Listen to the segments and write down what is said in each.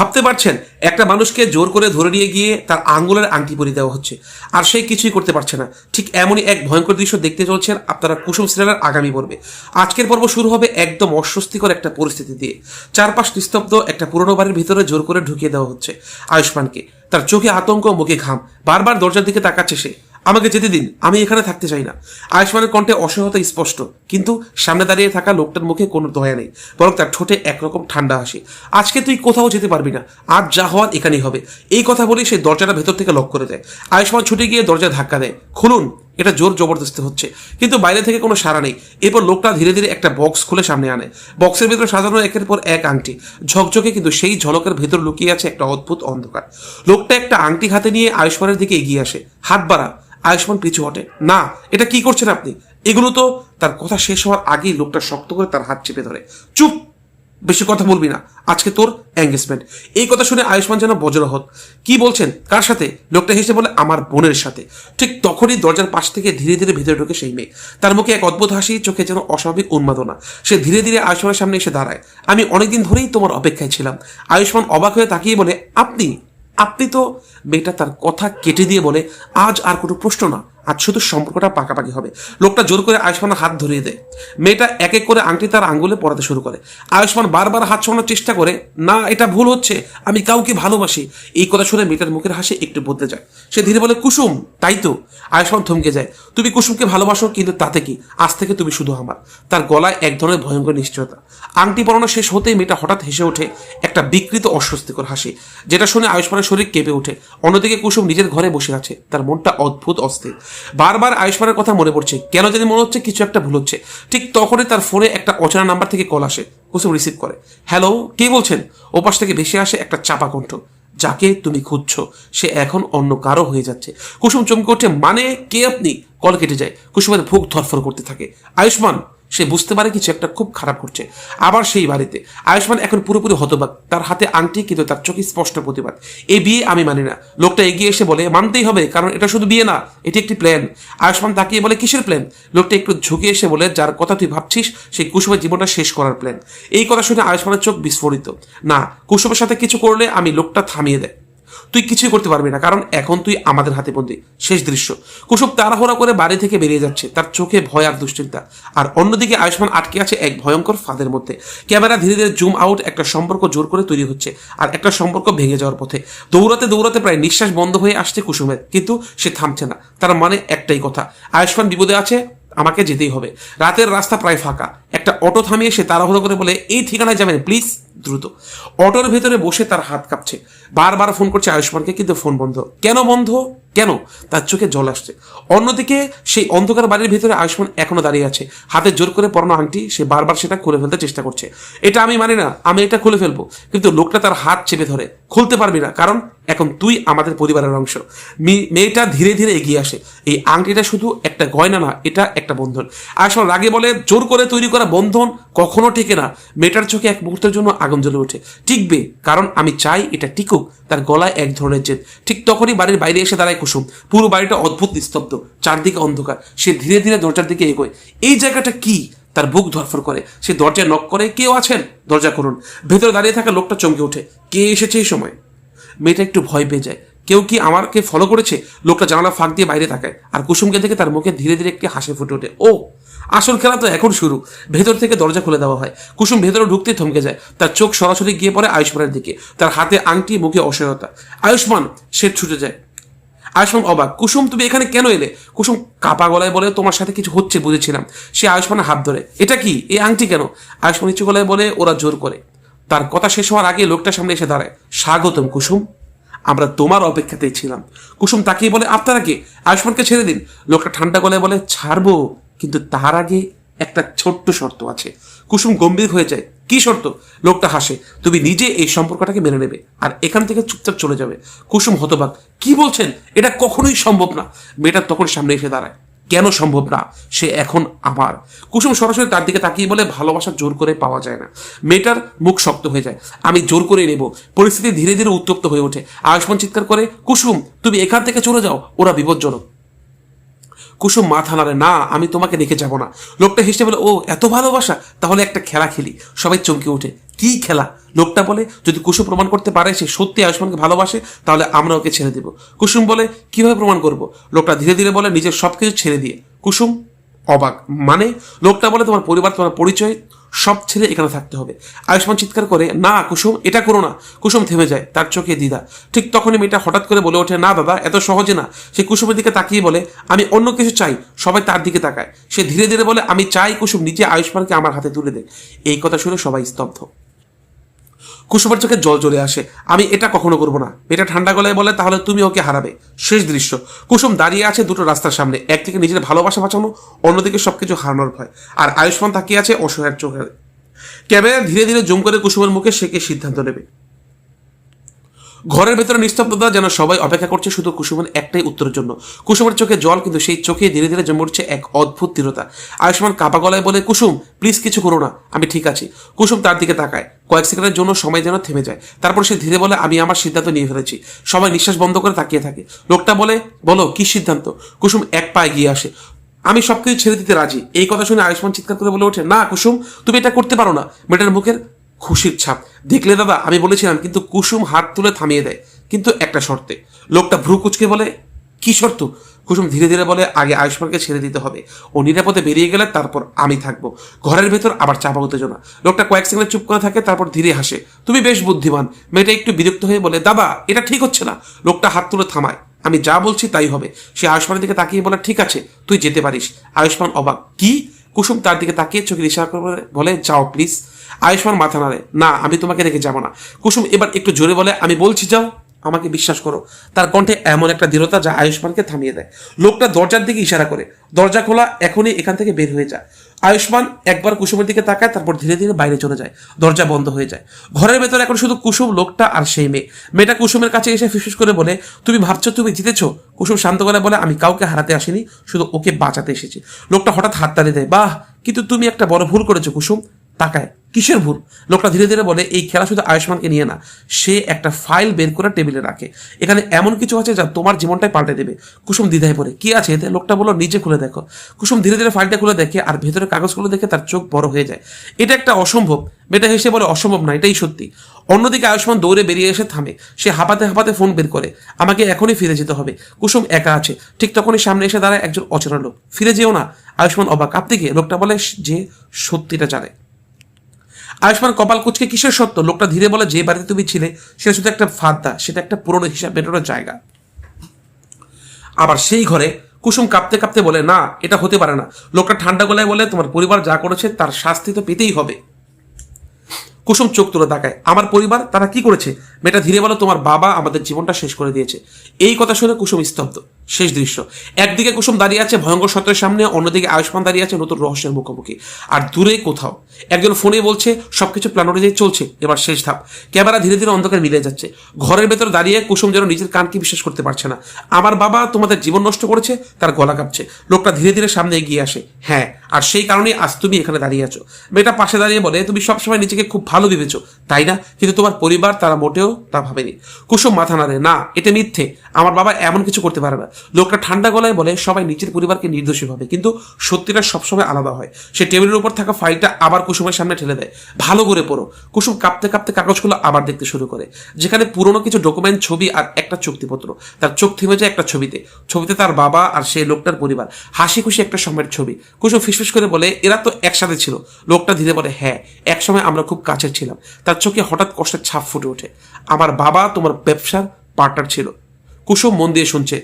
ভাবতে পারছেন একটা মানুষকে জোর করে ধরে নিয়ে গিয়ে তার আঙ্গুলের আংটি পরিয়ে দেওয়া হচ্ছে, আর সে কিছুই করতে পারছে না। ঠিক এমনই এক ভয়ঙ্কর দৃশ্য দেখতে চলছেন আপনারা কুসুম সিরিয়ালের আগামী পর্বে। আজকের পর্ব শুরু হবে একদম অস্বস্তিকর একটা পরিস্থিতি দিয়ে। চারপাশ নিস্তব্ধ, একটা পুরনো বাড়ির ভিতরে জোর করে ঢুকিয়ে দেওয়া হচ্ছে আয়ুষ্মানকে। তার চোখে আতঙ্ক, মুখে ঘাম, বারবার দরজার দিকে তাকাচ্ছে সে। আমাকে যেতে দিন, আমি এখানে থাকতে চাই না। আয়ুষ্মানের কণ্ঠে অসহায়তা স্পষ্ট, কিন্তু সামনে দাঁড়িয়ে থাকা লোকটার মুখে কোনো দয়া নেই, বরং তার ঠোঁটে একরকম ঠান্ডা হাসি। আজকে তুই কোথাও যেতে পারবি না, আজ যা হওয়ার এখানেই হবে। এই কথা বলেই সেই দরজাটা ভেতর থেকে লক করে দেয়। আয়ুষ্মান ছুটে গিয়ে দরজা ধাক্কা দেয়, খুলুন। এটা জোর জবরদস্তি হচ্ছে, কিন্তু বাইরে থেকে কোনো সাড়া নেই। এরপর লোকটা ধীরে ধীরে একটা বক্স খুলে সামনে আনে। বক্সের ভিতরে সাজানো একের পর এক আংটি, ঝকঝকে, কিন্তু সেই ঝলকের ভেতর লুকিয়ে আছে একটা অদ্ভুত অন্ধকার। লোকটা একটা আংটি হাতে নিয়ে আয়ুষ্মানের দিকে এগিয়ে আসে, হাত বাড়া। আয়ুষ্মান পিছু হটে। না, এটা কি করছেন আপনি? এগুলো তো। তার কথা শেষ হওয়ার আগেই লোকটা শক্ত করে তার হাত চেপে ধরে। চুপ, বেশি কথা বলবি না, আজকে তোর এঙ্গেজমেন্ট। এই কথা শুনে আয়ুষ্মান যেন বজ্রহত। কি বলছেন, কার সাথে? লোকটা হেসে বলে, আমার বোনের সাথে। ঠিক তখনই দরজার পাশ থেকে ধীরে ধীরে ভেতরে ঢোকে সেই মেয়ে। তার মুখে এক অদ্ভুত হাসি, চোখে যেন অস্বাভাবিক উন্মাদনা। সে ধীরে ধীরে আয়ুষ্মানের সামনে এসে দাঁড়ায়। আমি অনেকদিন ধরেই তোমার অপেক্ষায় ছিলাম। আয়ুষ্মান অবাক হয়ে তাকিয়ে বলে, আপনি? আপনি তো। মেয়েটা তার কথা কেটে দিয়ে বলে, আজ আর কোনো প্রশ্ন না, আজ শুধু সম্পর্কটা পাকাপাকি হবে। লোকটা জোর করে আয়ুষ্মানের হাত ধরিয়ে দেয়। মেয়েটা এক এক করে আংটি তার আঙ্গুলে পরাতে শুরু করে। আয়ুষ্মান বারবার হাত ছড়ানোর চেষ্টা করে, না, এটা ভুল হচ্ছে, আমি কাউকে ভালোবাসি। এই কথা শুনে মেয়েটার মুখের হাসি একটু বদলে যায়। সে ধীরে বলে, কুসুম, তাই তো? আয়ুষ্মান থমকে যায়। তুমি কুসুমকে ভালোবাসো, কিন্তু তাতে কি? আজ থেকে তুমি শুধু আমার। তার গলায় এক ধরনের ভয়ঙ্কর নিশ্চয়তা। আংটি পরানো শেষ হতেই মেয়েটা হঠাৎ হেসে ওঠে, একটা বিকৃত অস্বস্তিকর হাসি, যেটা শুনে আয়ুষ্মানের শরীর কেঁপে ওঠে। অন্যদিকে কুসুম নিজের ঘরে বসে আছে, তার মনটা অদ্ভুত অস্থির। বারবার আয়ুষ্মানের কথা মনে পড়ছে, কেন জানি মনে হচ্ছে কিছু একটা ভুল হচ্ছে। ঠিক তখনই তার ফোনে একটা অচেনা নাম্বার থেকে কল আসে। কুসুম রিসিভ করে। হ্যালো, কে বলছেন? ওপাশ থেকে ভেসে আসে একটা চাপা কণ্ঠ। যাকে তুমি খুঁজছো সে এখন অন্য কারো হয়ে যাচ্ছে। কুসুম চমকে ওঠে, মানে কে আপনি? কল কেটে যায়। কুসুমের বুক ধরফর করতে থাকে। আয়ুষ্মান। সে বুঝতে পারে কিছু একটা খুব খারাপ করছে। আবার সেই বাড়িতে আয়ুষ্মান এখন পুরোপুরি হতবাক। তার হাতে আংটি, কিন্তু তার চোখে স্পষ্ট প্রতিবাদ। এই বিয়ে আমি মানি না। লোকটা এগিয়ে এসে বলে, মানতেই হবে, কারণ এটা শুধু বিয়ে না, এটি একটি প্ল্যান। আয়ুষ্মান তাকিয়ে বলে, কিসের প্ল্যান? লোকটা একটু ঝুঁকে এসে বলে, যার কথা তুই ভাবছিস সেই কুসুমের জীবনটা শেষ করার প্ল্যান। এই কথা শুনে আয়ুষ্মানের চোখ বিস্ফোরিত। না, কুসুমের সাথে কিছু করলে আমি। লোকটা থামিয়ে দেয়। তুই কিছুই করতে পারবি না, কারণ এখন তুই আমাদের হাতে বন্দী। শেষ দৃশ্য, কুসুম তাড়াহুড়া করে বাড়ি থেকে বেরিয়ে যাচ্ছে, তার চোখে ভয় আর দুশ্চিন্তা। আর অন্যদিকে আয়ুষ্মান আটকে আছে এক ভয়ঙ্কর ফাঁদের মধ্যে। ক্যামেরা ধীরে ধীরে জুম আউট, একটা সম্পর্ক জোর করে তৈরি হচ্ছে, আর একটা সম্পর্ক ভেঙে যাওয়ার পথে। দৌড়াতে দৌড়াতে প্রায় নিঃশ্বাস বন্ধ হয়ে আসছে কুসুমের, কিন্তু সে থামছে না। তার মানে একটাই কথা, আয়ুষ্মান বিপদে আছে, আমাকে যেতেই হবে। রাতের রাস্তা প্রায় ফাঁকা। একটা অটো থামিয়ে সে তাড়াহুড়ো করে বলে, এই ঠিকানায় যাবেন প্লিজ, দ্রুত। অটোর ভেতরে বসে তার হাত কাঁপছে। বারবার ফোন করছে আয়ুষ্মানকে, কিন্তু ফোন বন্ধ। কেন বন্ধ? কেন? তার চোখে জল আসছে। অন্যদিকে সেই অন্ধকার বাড়ির ভিতরে আয়ুষ্মান এখনো দাঁড়িয়ে আছে, হাতে জোর করে পরানো আংটি। সে বারবার সেটা খুলে ফেলতে চেষ্টা করছে। এটা আমি মানি না, আমি এটা খুলে ফেলবো। কিন্তু লোকটা তার হাত চেপে ধরে, খুলতে পারবি না, কারণ এখন তুই আমাদের পরিবারের অংশ। মেয়েটা ধীরে ধীরে এগিয়ে আসে। এই আংটিটা শুধু একটা গয়না না, এটা একটা বন্ধন। আয়ুষ্মান রাগে বলে, জোর করে তৈরি করা বন্ধন কখনো টিকে না। মেয়েটার চোখে এক মুহূর্তের জন্য আগুন জ্বলে ওঠে। টিকবে, কারণ আমি চাই এটা টিকুক। তার গলায় এক ধরনের জেদ। ঠিক তখনই বাড়ির বাইরে এসে দাঁড়ায় কুসুম। পুরো বাড়িটা অদ্ভুত নিস্তব্ধ, চারদিকে অন্ধকার। সে ধীরে ধীরে দরজার দিকে এগোয়। এই জায়গাটা কি? তার বুক ধরফর করে। সে দরজায় নক করে, কেউ আছেন? দরজা করুন। ভেতরে দাঁড়িয়ে থাকা লোকটা চমকে ওঠে। কে এসেছে এই সময়? মেয়েটা একটু ভয় পেয়ে যায়। কেউ কি আমাকে ফলো করেছে? লোকটা জানালা ফাঁক দিয়ে বাইরে তাকায়, আর কুসুমকে দেখে তার মুখে ধীরে ধীরে একটি হাসি ফুটে ওঠে। ও, আসল খেলা তো এখন শুরু। ভেতর থেকে দরজা খুলে দেওয়া হয়। কুসুম ভেতরে ঢুকতেই থমকে যায়। তার চোখ সরাসরি গিয়ে পড়ে আয়ুষ্মানের দিকে। তার হাতে আংটি, মুখে অসহায়তা। আয়ুষ্মান! সে ছুটে যায়। আয়ুষ্মান অবাক। কুসুম, তুমি এখানে কেন এলে? কুসুম কাপা গলায় বলে, তোমার সাথে কিছু হচ্ছে বুঝেছিলাম। সে আয়ুষ্মানের হাত ধরে। এটা কি? এই আংটি কেন? আয়ুষ্মান নিচু গলায় বলে, ওরা জোর করে। তার কথা শেষ হওয়ার আগে লোকটার সামনে এসে দাঁড়ায়। স্বাগতম কুসুম, আমরা তোমার অপেক্ষাতেই ছিলাম। কুসুম তাকিয়ে বলে, আপনারা কে? আয়ুষ্মানকে ছেড়ে দিন। লোকটা ঠান্ডা গলায় বলে, ছাড়বো, কিন্তু তার আগে একটা ছোট্ট শর্ত আছে। কুসুম গম্ভীর হয়ে যায়। কি শর্ত? লোকটা হাসে। তুমি নিজে এই সম্পর্কটাকে মেনে নেবে, আর এখান থেকে চুপচাপ চলে যাবে। কুসুম হতবাক। কি বলছেন? এটা কখনোই সম্ভব না। মেয়েটা তখন সামনে এসে দাঁড়ায়। কেন সম্ভব না? সে এখন আমার। কুসুম সরাসরি তার দিকে তাকিয়ে বলে, ভালোবাসা জোর করে পাওয়া যায় না। মেয়েটার মুখ শক্ত হয়ে যায়। আমি জোর করে নেব। পরিস্থিতি ধীরে ধীরে উত্তপ্ত হয়ে ওঠে। আয়ুষ্মান চিৎকার করে, কুসুম, তুমি এখান থেকে চলে যাও, ওরা বিপজ্জনক। কুসুম মাথা নাড়ে, না, আমি তোমাকে রেখে যাব না। লোকটা হেসে বলে, ও এত ভালোবাসা, তাহলে একটা খেলা খেলি। সবাই চমকে ওঠে। কি খেলা? লোকটা বলে যদি কুসুম প্রমাণ করতে পারে সে সত্যি আয়ুষ্মানকে ভালোবাসে তাহলে আমরা ওকে ছেড়ে দিব। কুসুম বলে কিভাবে প্রমাণ করব? লোকটা ধীরে ধীরে বলে নিজের সবকিছু ছেড়ে দিয়ে। কুসুম অবাক, মানে? লোকটা বলে তোমার পরিবার, তোমার পরিচয় সব ছেড়ে এখানে থাকতে হবে। আয়ুষ্মান চিৎকার করে, না কুসুম, এটা করো না। কুসুম থেমে যায়, তার চোখে দ্বিধা। ঠিক তখনই মেয়েটা হঠাৎ করে বলে ওঠে, না দাদা, এত সহজে না। সে কুসুমের দিকে তাকিয়ে বলে, আমি অন্য কিছু চাই। সবাই তার দিকে তাকায়। সে ধীরে ধীরে বলে, আমি চাই কুসুম নিজে আয়ুষ্মানকে আমার হাতে তুলে দেয়। এই কথা শুনে সবাই স্তব্ধ। কুসুমের চোখে জল চলে আসে। আমি এটা কখনো করবো না। মেয়েটা ঠান্ডা গলায় বলে, তাহলে তুমি ওকে হারাবে। শেষ দৃশ্য, কুসুম দাঁড়িয়ে আছে দুটো রাস্তার সামনে, একদিকে নিজের ভালোবাসা বাঁচানো, অন্যদিকে সবকিছু হারানোর ভয়। আর আয়ুষ্মান তাকিয়ে আছে অসহায়ের চোখে। ক্যামেরা ধীরে ধীরে জুম করে কুসুমের মুখে, সে কে সিদ্ধান্ত নেবে। ঘরের ভেতরে নিস্তব্ধতা, যেন সবাই অপেক্ষা করছে শুধু কুসুমের একটাই উত্তরের জন্য। কুসুমের চোখে জল, কিন্তু সেই চোখে ধীরে ধীরে জমে উঠছে এক অদ্ভুত দৃঢ়তা। আয়ুষ্মান কাপা গলায় বলে, কুসুম প্লিজ কিছু করো না, আমি ঠিক আছি। কুসুম তার দিকে তাকায়, কয়েক সেকেন্ডের জন্য সময় যেন থেমে যায়। তারপর সে ধীরে বলে, আমি আমার সিদ্ধান্ত নিয়ে ফেলেছি। সবাই নিঃশ্বাস বন্ধ করে তাকিয়ে থাকে। লোকটা বলে, বলো কি সিদ্ধান্ত? কুসুম এক পা এগিয়ে আসে, আমি সবকিছু ছেড়ে দিতে রাজি। এই কথা শুনে আয়ুষ্মান চিৎকার করে বলে ওঠে, না কুসুম, তুমি এটা করতে পারো না। মেয়েটার মুখের খুশির ছাপ। দেখলে দাদা, আমি বলেছিলাম। কিন্তু কুসুম হাত তুলে থামিয়ে দেয়, কিন্তু একটা শর্তে। লোকটা ভ্রু কুচকে বলে, কি শর্ত? কুসুম ধীরে ধীরে বলে, আগে আয়ুষ্মানকে ছেড়ে দিতে হবে। ও নিরাপদে বেরিয়ে গেলে তারপর আমি থাকবো। ঘরের ভেতর আবার চাপা উত্তেজনা। লোকটা কয়েক সেকেন্ড চুপ করে থাকে, তারপর ধীরে হাসে। তুমি বেশ বুদ্ধিমান। মেয়েটা একটু বিরক্ত হয়ে বলে, দাদা এটা ঠিক হচ্ছে না। লোকটা হাত তুলে থামায়, আমি যা বলছি তাই হবে। সে আয়ুষ্মানের দিকে তাকিয়ে বলে, ঠিক আছে, তুই যেতে পারিস। আয়ুষ্মান অবাক, কি? কুসুম তার দিকে তাকিয়ে চোখের ইশারা করে বলে, যাও প্লিজ। আয়ুষ্মান মাথা নাড়ে, না, আমি তোমাকে রেখে যাবো না। কুসুম এবার একটু জোরে বলে, আমি বলছি যাও, আমাকে বিশ্বাস করো। তার কণ্ঠে এমন একটা দৃঢ়তা যা আয়ুষ্মানকে থামিয়ে দেয়। লোকটা দরজার দিকে ইশারা করে, দরজা খোলা, এখনই এখান থেকে বের হয়ে যায়। আয়ুষ্মান একবার কুসুমের দিকে তাকায়, তারপর ধীরে ধীরে বাইরে চলে যায়। দরজা বন্ধ হয়ে যায়। ঘরের ভেতর এখন শুধু কুসুম, লোকটা আর সেই মেয়ে। মেয়েটা কুসুমের কাছে এসে ফিসফিস করে বলে, তুমি ভাবছো তুমি জিতেছো? কুসুম শান্ত গলায় বলে, আমি কাউকে হারাতে আসিনি, শুধু ওকে বাঁচাতে এসেছি। লোকটা হঠাৎ হাত তাড়িয়ে দেয়, বাহ, কিন্তু তুমি একটা বড় ভুল করেছো কুসুম। তাকায়, কিসের ভুল? লোকটা ধীরে ধীরে বলে, এই খেলা শুধু আয়ুষ্মানকে নিয়ে না। সে একটা ফাইল বের করে টেবিলে রাখে। এখানে এমন কিছু আছে যা তোমার জীবনটাই পাল্টে দেবে। কুসুম দ্বিধায় পড়ে, কি আছে এতে? লোকটা বলল, নিচে খুলে দেখো। কুসুম ধীরে ধীরে ফাইলটা খুলে দেখে, আর ভেতরে কাগজগুলো দেখে তার চোখ বড় হয়ে যায়। এটা একটা অসম্ভব। মেয়েটা হেসে বলে, অসম্ভব না, এটাই সত্যি। অন্যদিকে আয়ুষ্মান দৌড়ে বেরিয়ে এসে থামে। সে হাঁপাতে হাঁপাতে ফোন বের করে, আমাকে এখনই ফিরে যেতে হবে। কুসুম একা আছে। ঠিক তখনই সামনে এসে দাঁড়ায় একজন অচেনা লোক। ফিরে যেও না। আয়ুষ্মান অবাক, আপনি কে? লোকটা বলে যে সত্যিটা জানে। আয়ুষ্মান কপাল কুচকে, কিসের সত্য? লোকটা ধীরে বলে, যে বাড়িতে তুমি ছিলে সেটা শুধু একটা ফাঁদা, সেটা একটা পুরনো হিসাব মেটানোর জায়গা। আবার সেই ঘরে কুসুম কাঁপতে কাঁপতে বলে, না, এটা হতে পারে না। লোকটা ঠান্ডা গলায় বলে, তোমার পরিবার যা করেছে তার শাস্তি তো পেতেই হবে। কুসুম চোখ তুলে তাকায়, আমার পরিবার, তারা কি করেছে? মেয়েটা ধীরে বলে, তোমার বাবা আমাদের জীবনটা শেষ করে দিয়েছে। এই কথা শুনে কুসুম স্তব্ধ। শেষ দৃশ্য, একদিকে কুসুম দাঁড়িয়ে আছে ভয়ঙ্কর সত্যের সামনে, অন্যদিকে আয়ুষ্মান দাঁড়িয়ে আছে নতুন রহস্যের মুখোমুখি। আর দূরে কোথাও একজন ফোনে বলছে, সবকিছু প্ল্যান অনুযায়ী চলছে, এবার শেষ ধাপ। ক্যামেরা ধীরে ধীরে অন্ধকার মিলে যাচ্ছে। ঘরের ভেতর দাঁড়িয়ে কুসুম যেন নিজের কানকে বিশ্বাস করতে পারছে না। আমার বাবা তোমাদের জীবন নষ্ট করেছে, তার গলা কাঁপছে। লোকটা ধীরে ধীরে সামনে এগিয়ে আসে, হ্যাঁ, আর সেই কারণেই আজ তুমি এখানে দাঁড়িয়ে আছো। মেয়েটা পাশে দাঁড়িয়ে বলে, তুমি সবসময় নিজেকে খুব ভালো ভেবেছো, তাই না? কিন্তু তোমার পরিবার তারা মোটেও তা ভাবেনি। কুসুম মাথা নাড়ে, না, এটা মিথ্যে, আমার বাবা এমন কিছু করতে পারে না। লোকটা ঠান্ডা গলায় বলে, সবাই নিজের পরিবারকে নির্দোষী ভাবে, কিন্তু সত্যিটা সবসময় আলাদা হয়। সে টেবিলের উপর থাকা ফাইলটা আবার কুসুমের সামনে ঠেলে দেয়, ভালো করে পড়ো। কুসুম কাঁপতে কাঁপতে কাগজগুলো আবার দেখতে শুরু করে, যেখানে পুরনো কিছু ডকুমেন্ট, ছবি আর একটা চুক্তিপত্র। তার চোখ থেমে যায় একটা ছবিতে। ছবিতে তার বাবা আর সেই লোকটার পরিবার, হাসি খুশি একটা সময়ের ছবি। কুসুম ফিসফিস করে বলে, এরা তো একসাথে ছিল। লোকটা ধীরে বলে, হ্যাঁ, একসময় আমরা খুব কাছের ছিলাম। তার চোখে হঠাৎ কষ্টের ছাপ ফুটে ওঠে, আমার বাবা তোমার ব্যবসার পার্টনার ছিল। কুসুম মন দিয়ে শুনছে,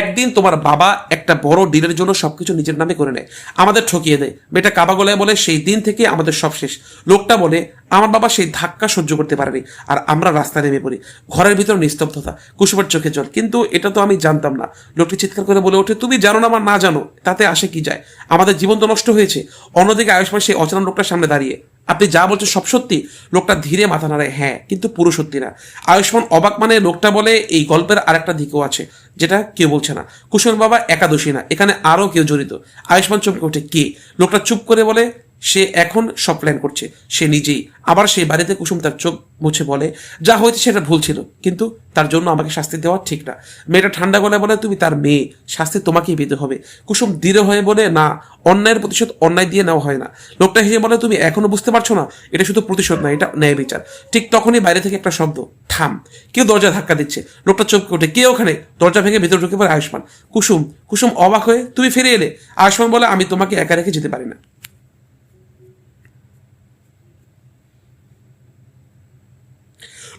একদিন তোমার বাবা একটা বড় ডিলের জন্য সবকিছু নিজের নামে করে নেয়, আমাদের ঠকিয়ে দেয়। মেয়েটা কাবা গলায় বলে, সেই দিন থেকে আমাদের সব শেষ। লোকটা বলে, আমার বাবা সেই ধাক্কা সহ্য করতে পারেনি, আর আমরা রাস্তায় নেমে পড়ি। ঘরের ভিতর নিস্তব্ধতা, কুসুমের চোখে জল, কিন্তু এটা তো আমি জানতাম না। লোকটি চিৎকার করে বলে ওঠে, তুমি জানো না, আমার না জানো তাতে আসে কি যায়, আমাদের জীবন তো নষ্ট হয়েছে। অন্যদিকে আয়ুষ্মান সেই অচেনা লোকটার সামনে দাঁড়িয়ে, আপনি যা বলছেন সব সত্যি? লোকটা ধীরে মাথা নাড়ায়, হ্যাঁ, কিন্তু পুরো সত্যি না। আয়ুষ্মান অবাক, মানে? লোকটা বলে, এই গল্পের আরেকটা দিকও আছে যেটা কেউ বলছে না। কুসুমের বাবা একাদশী না, এখানে আরো কেউ জড়িত। আয়ুষ্মান চমকে ওঠে, কে? লোকটা চুপ করে বলে, সে এখন সব প্ল্যান করছে সে নিজেই। আবার সেই বাড়িতে কুসুম তার চোখ মুছে বলে, যা হয়েছে সেটা ভুল ছিল, কিন্তু তার জন্য আমাকে শাস্তি দেওয়া ঠিক না। মেয়েটা ঠান্ডা গলায় বলে, তুমি তার মেয়ে, শাস্তি তোমাকেই পেতে হবে। কুসুম দৃঢ় হয়ে বলে, না, অন্যায়ের প্রতিশোধ অন্যায় দিয়ে নেওয়া হয় না। লোকটা হেসে বলে, তুমি এখনো বুঝতে পারছো না, এটা শুধু প্রতিশোধ না, এটা ন্যায় বিচার। ঠিক তখনই বাইরে থেকে একটা শব্দ, থাম। কেউ দরজা ধাক্কা দিচ্ছে। লোকটা চমকে ওঠে, কে ওখানে? দরজা ভেঙে ভেতরে ঢুকে পড়ে আয়ুষ্মান। কুসুম কুসুম অবাক হয়ে, তুমি ফিরে এলে? আয়ুষ্মান বলে, আমি তোমাকে একা রেখে যেতে পারি না।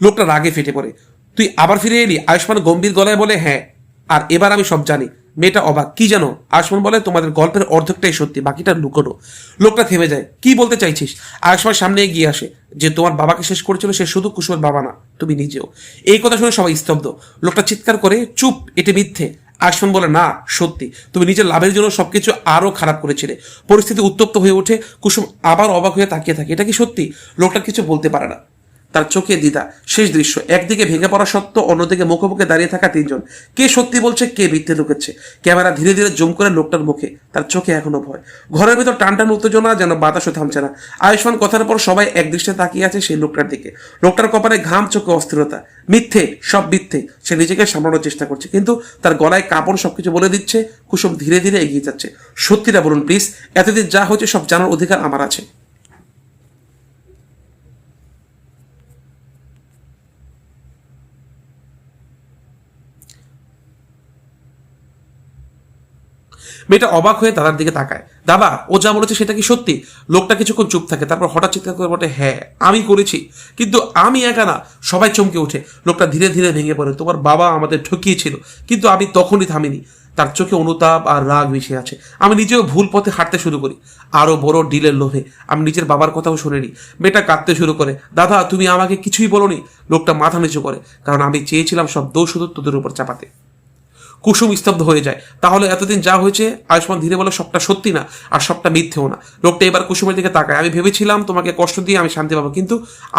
লোকটা রাগে ফেটে পড়ে, তুই আবার ফিরে এলি? আয়ুষ্মান গম্ভীর গলায় বলে, হ্যাঁ, আর এবার আমি সব জানি। মেয়েটা অবাক, কি জানো? আয়ুষ্মান বলে, তোমাদের গল্পের অর্ধেকটাই সত্যি, বাকিটা লুকোনো। লোকটা থেমে যায়, কি বলতে চাইছিস? আয়ুষ্মান সামনে এগিয়ে আসে, যে তোমার বাবাকে শেষ করেছিল সে শুধু কুসুমের বাবা না, তুমি নিজেও। এই কথা শুনে সবাই স্তব্ধ। লোকটা চিৎকার করে, চুপ, এটা মিথ্যে। আয়ুষ্মান বলে, না, সত্যি, তুমি নিজের লাভের জন্য সবকিছু আরো খারাপ করেছিলে। পরিস্থিতি উত্তপ্ত হয়ে ওঠে। কুসুম আবার অবাক হয়ে তাকিয়ে থাকে, এটা কি সত্যি? লোকটা কিছু বলতে পারে না, তার চোখে দ্বিধা। শেষ দৃশ্য, একদিকে ভেঙে পড়া সত্য, অন্যদিকে মুখোমুখি দাঁড়িয়ে থাকা তিনজন। কে সত্যি বলছে, কে মিথ্যে লুকাচ্ছে। ক্যামেরা ধীরে ধীরে জুম করে লোকটার মুখে, তার চোখে এখনো ভয়। ঘরের ভিতর টান টান উত্তেজনা, যেন বাতাসও থামছে না। আয়ুষ্মান কথার পর সবাই এক দৃষ্টিতে তাকিয়ে আছে সেই লোকটার দিকে। লোকটার কপালে ঘাম, চোখে অস্থিরতা। মিথ্যে, সব মিথ্যে। সে নিজেকে সামলানোর চেষ্টা করছে, কিন্তু তার গলায় কাপড় সবকিছু বলে দিচ্ছে। কুসুম ধীরে ধীরে এগিয়ে যাচ্ছে। সত্যিটা বলুন প্লিজ, এতদিন যা হচ্ছে সব জানার অধিকার আমার আছে। মেয়েটা অবাক হয়ে দাদার দিকে তাকায়। দাদা, ও যা বলেছে সেটা কি সত্যি? লোকটা কিছুক্ষণ চুপ থাকে, তারপর হঠাৎ চিৎকার করে বলে, হ্যাঁ, আমি করেছি, কিন্তু আমি একা না। সবাই চমকে ওঠে। লোকটা ধীরে ধীরে ভেঙে পড়ে, তোমার বাবা আমাদের ঠকিয়েছিল, কিন্তু আমি তখনই থামিনি। তার চোখে অনুতাপ আর রাগ মিশে আছে। আমি নিজেও ভুল পথে হাঁটতে শুরু করি, আরো বড় ডিলের লোভে। আমি নিজের বাবার কথাও শুনিনি। মেয়েটা কাঁদতে শুরু করে, দাদা, তুমি আমাকে কিছুই বলোনি। লোকটা মাথা নিচু করে, কারণ আমি চেয়েছিলাম সব দোষ শুধু তোদের উপর চাপাতে। কুসুম স্তব্ধ হয়ে যায়। তাহলে এতদিন যা হয়েছে? আয়ুষ্মান ধীরে বলে, সবটা সত্যি না, আর সবটা মিথ্যেও না। লোকটা এবার কুসুমের দিকে তাকায়। আমি ভেবেছিলাম তোমাকে কষ্ট দিয়ে আমি শান্তি পাবো, কিন্তু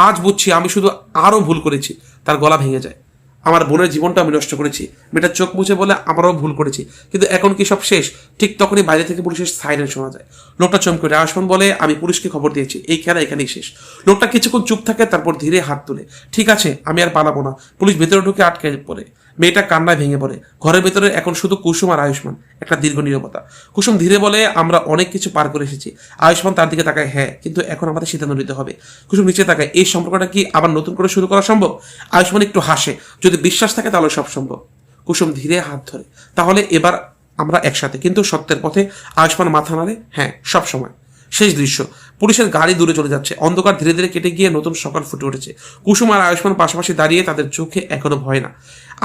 আজ বুঝছি আমি শুধু আরো ভুল করেছি। তার গলা ভেঙে যায়। আমার বোনের জীবনটা আমি নষ্ট করেছি। মেয়েটা চোখ মুছে বলে, আমারও ভুল করেছি, কিন্তু এখন কি সব শেষ? ঠিক তখনই বাইরে থেকে পুলিশের সাইরেন শোনা যায়। লোকটা চমকে ওঠে। আয়ুষ্মান বলে, আমি পুলিশকে খবর দিয়েছি, এই খেলা এখানেই শেষ। লোকটা কিছুক্ষণ চুপ থাকে, তারপর ধীরে হাত তুলে, ঠিক আছে, আমি আর পালাবো না। পুলিশ ভেতরে ঢুকে আটকে পড়ে। মেয়েটা কান্নায় ভেঙে পড়ে। ঘরের ভেতরে এখন শুধু কুসুম আর আয়ুষ্মান। একটা দীর্ঘ নীরবতা। কুসুম ধীরে বলে, আমরা অনেক কিছু পার করে এসেছি। আয়ুষ্মান তার দিকে তাকায়, হ্যাঁ, কিন্তু এখন আমাদের সিদ্ধান্ত নিতে হবে। কুসুম নিচে তাকায়, এই সম্পর্কটা কি আবার নতুন করে শুরু করা সম্ভব? আয়ুষ্মান একটু হাসে, যদি বিশ্বাস থাকে তাহলে সব সম্ভব। কুসুম ধীরে হাত ধরে, তাহলে এবার আমরা একসাথে, কিন্তু সত্যের পথে। আয়ুষ্মান মাথা নাড়ে, হ্যাঁ, সব সময়। শেষ দৃশ্য, পুলিশের গাড়ি দূরে চলে যাচ্ছে। অন্ধকার ধীরে ধীরে কেটে গিয়ে নতুন সকাল ফুটে উঠেছে। কুসুম আর আয়ুষ্মান পাশাপাশি দাঁড়িয়ে, তাদের চোখে এখনো ভয় না,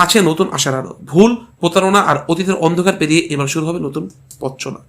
আছে নতুন আশার আলো। ভুল, প্রতারণা আর অতীতের অন্ধকার পেরিয়ে এবার শুরু হবে নতুন পথ চলা।